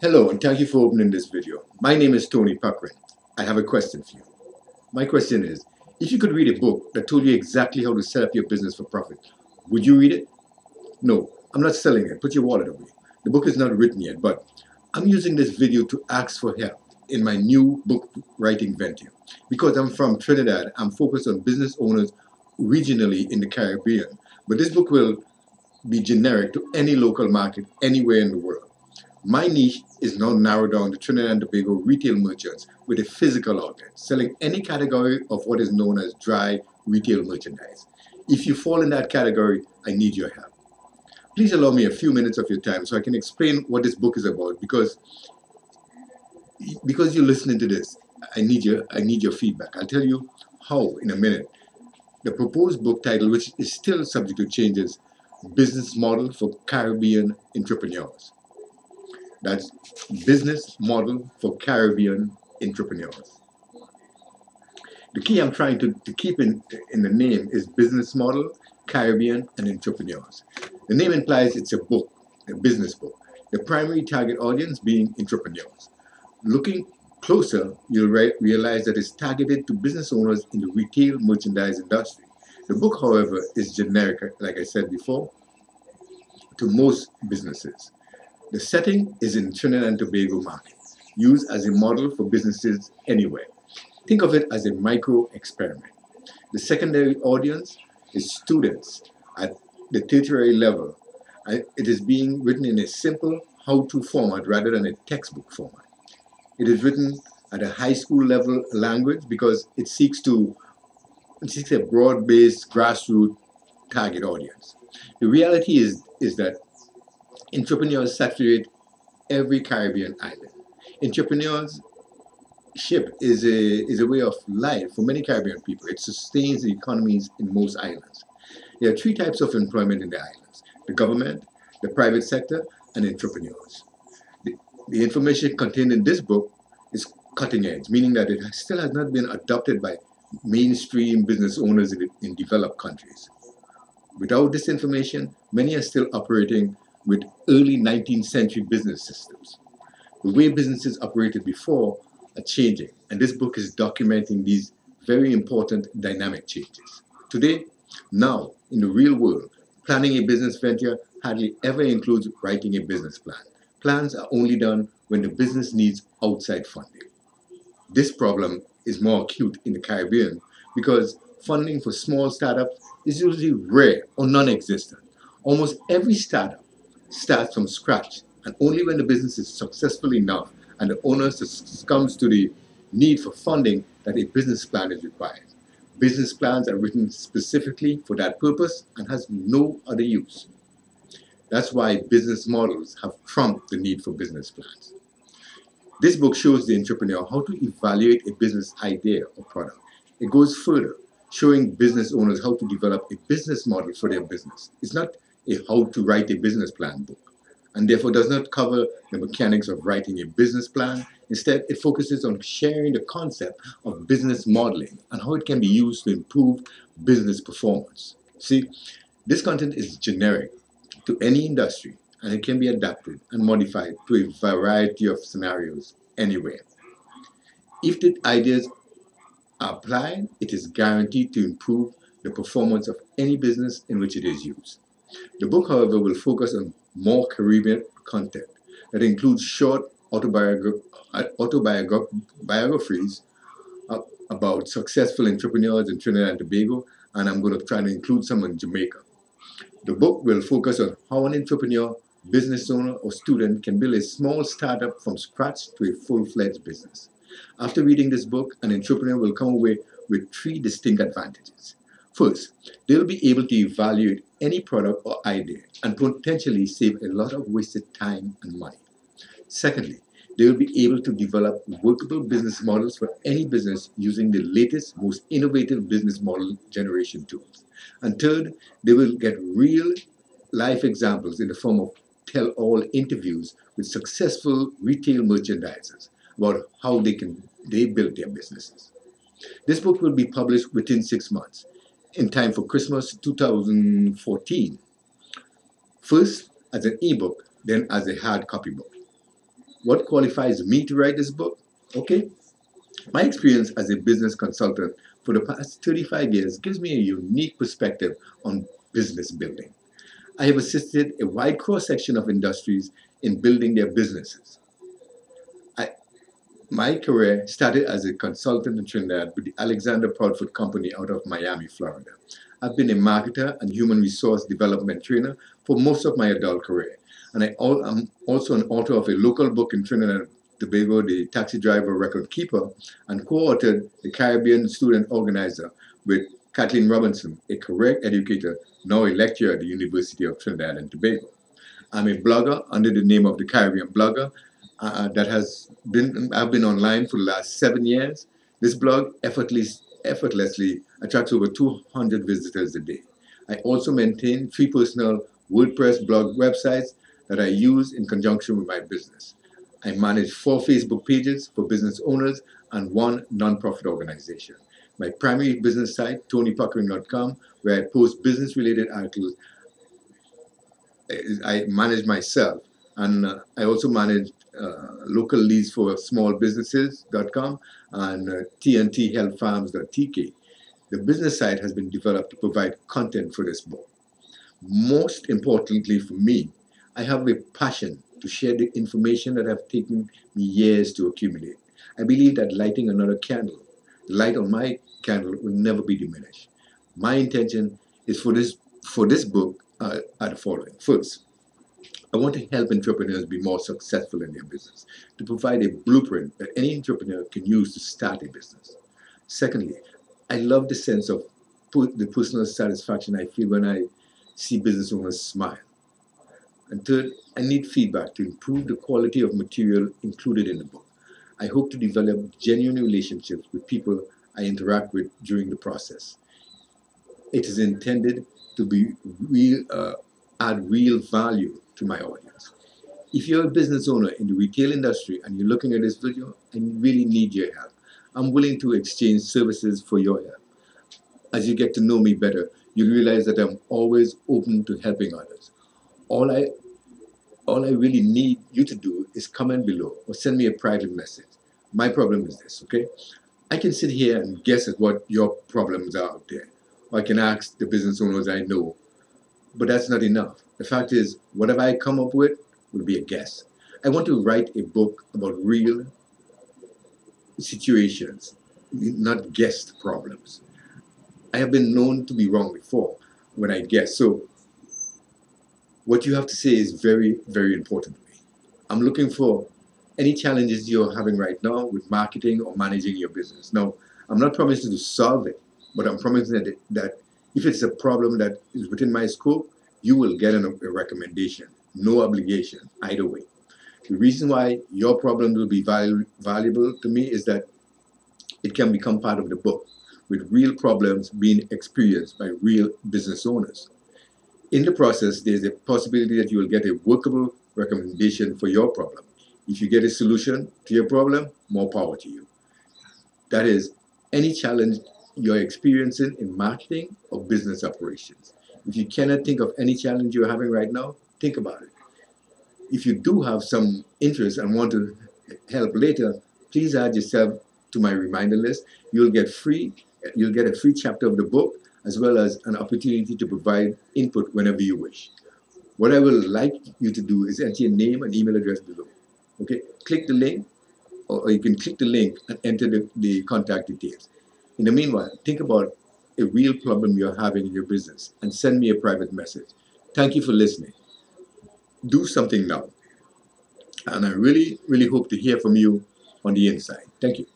Hello, and thank you for opening this video. My name is Tony Puckrin. I have a question for you. My question is, if you could read a book that told you exactly how to set up your business for profit, would you read it? No, I'm not selling it. Put your wallet away. The book is not written yet, but I'm using this video to ask for help in my new book writing venture. Because I'm from Trinidad, I'm focused on business owners regionally in the Caribbean. But this book will be generic to any local market anywhere in the world. My niche is now narrowed down to Trinidad and Tobago retail merchants with a physical outlet, selling any category of what is known as dry retail merchandise. If you fall in that category, I need your help. Please allow me a few minutes of your time so I can explain what this book is about because you're listening to this. I need your feedback. I'll tell you how in a minute. The proposed book title, which is still subject to changes, Business Model for Caribbean Entrepreneurs. That's Business Model for Caribbean Entrepreneurs. The key I'm trying to keep in the name is Business Model, Caribbean, and Entrepreneurs. The name implies it's a book, a business book. The primary target audience being entrepreneurs. Looking closer, you'll realize that it's targeted to business owners in the retail merchandise industry. The book, however, is generic, like I said before, to most businesses. The setting is in Trinidad and Tobago market, used as a model for businesses anywhere. Think of it as a micro experiment. The secondary audience is students at the tertiary level. It is being written in a simple how-to format rather than a textbook format. It is written at a high school level language because it seeks a broad-based grassroots target audience. The reality is that entrepreneurs saturate every Caribbean island. Entrepreneurship is a way of life for many Caribbean people. It sustains the economies in most islands. There are three types of employment in the islands: the government, the private sector, and entrepreneurs. The information contained in this book is cutting edge, meaning that it still has not been adopted by mainstream business owners in developed countries. Without this information, many are still operating with early 19th century business systems. The way businesses operated before are changing, and this book is documenting these very important dynamic changes. Today, now, in the real world, planning a business venture hardly ever includes writing a business plan. Plans are only done when the business needs outside funding. This problem is more acute in the Caribbean because funding for small startups is usually rare or non-existent. Almost every startup starts from scratch, and only when the business is successful enough and the owner succumbs to the need for funding that a business plan is required. Business plans are written specifically for that purpose and has no other use. That's why business models have trumped the need for business plans. This book shows the entrepreneur how to evaluate a business idea or product. It goes further, showing business owners how to develop a business model for their business. It's not a how to write a business plan book, and therefore does not cover the mechanics of writing a business plan. Instead, it focuses on sharing the concept of business modeling and how it can be used to improve business performance. See, this content is generic to any industry, and it can be adapted and modified to a variety of scenarios anywhere. If the ideas are applied, it is guaranteed to improve the performance of any business in which it is used. The book, however, will focus on more Caribbean content that includes short autobiographies about successful entrepreneurs in Trinidad and Tobago, and I'm going to try to include some in Jamaica. The book will focus on how an entrepreneur, business owner, or student can build a small startup from scratch to a full-fledged business. After reading this book, an entrepreneur will come away with three distinct advantages. First, they'll be able to evaluate any product or idea and potentially save a lot of wasted time and money. Secondly, they will be able to develop workable business models for any business using the latest, most innovative business model generation tools. And third, they will get real life examples in the form of tell-all interviews with successful retail merchandisers about how they build their businesses. This book will be published within 6 months, in time for Christmas 2014. First as an ebook, then as a hard copy book. What qualifies me to write this book? Okay, my experience as a business consultant for the past 35 years gives me a unique perspective on business building. I have assisted a wide cross section of industries in building their businesses. I, my career started as a consultant in Trinidad with the Alexander Proudfoot Company out of Miami, Florida. I've been a marketer and human resource development trainer for most of my adult career. And I'm also an author of a local book in Trinidad and Tobago, The Taxi Driver Record Keeper, and co-authored The Caribbean Student Organizer with Kathleen Robinson, a career educator, now a lecturer at the University of Trinidad and Tobago. I'm a blogger under the name of the Caribbean Blogger I've been online for the last 7 years. This blog effortlessly attracts over 200 visitors a day. I also maintain 3 personal WordPress blog websites that I use in conjunction with my business. I manage 4 Facebook pages for business owners and 1 nonprofit organization. My primary business site, tonypuckering.com, where I post business related articles I manage myself. And I also manage local leads for smallbusinesses.com and tnthealthfarms.tk. The business site has been developed to provide content for this book. Most importantly for me, I have a passion to share the information that have taken me years to accumulate. I believe that lighting another candle, the light on my candle will never be diminished. My intention is for this book are the following. First, I want to help entrepreneurs be more successful in their business, to provide a blueprint that any entrepreneur can use to start a business. Secondly, I love the sense of the personal satisfaction I feel when I see business owners smile. And third, I need feedback to improve the quality of material included in the book. I hope to develop genuine relationships with people I interact with during the process. It is intended to be add real value to my audience. If you're a business owner in the retail industry and you're looking at this video and really need your help, I'm willing to exchange services for your help. As you get to know me better, you'll realize that I'm always open to helping others. All I all I really need you to do is comment below or send me a private message. My problem is this, okay? I can sit here and guess at what your problems are out there. Or I can ask the business owners I know, but that's not enough. The fact is, whatever I come up with will be a guess. I want to write a book about real situations, not guessed problems. I have been known to be wrong before when I guess. So what you have to say is very, very important to me. I'm looking for any challenges you're having right now with marketing or managing your business. Now, I'm not promising to solve it, but I'm promising that if it's a problem that is within my scope, you will get a recommendation. No obligation, either way. The reason why your problem will be valuable to me is that it can become part of the book, with real problems being experienced by real business owners. In the process, there's a possibility that you will get a workable recommendation for your problem. If you get a solution to your problem, more power to you. That is, any challenge you're experiencing in marketing or business operations. If you cannot think of any challenge you're having right now, think about it. If you do have some interest and want to help later, please add yourself to my reminder list. You'll get a free chapter of the book as well as an opportunity to provide input whenever you wish. What I will like you to do is enter your name and email address below. Okay, click the link, or you can click the link and enter the contact details. In the meanwhile, think about a real problem you're having in your business and send me a private message. Thank you for listening. Do something now. And I really, really hope to hear from you on the inside. Thank you.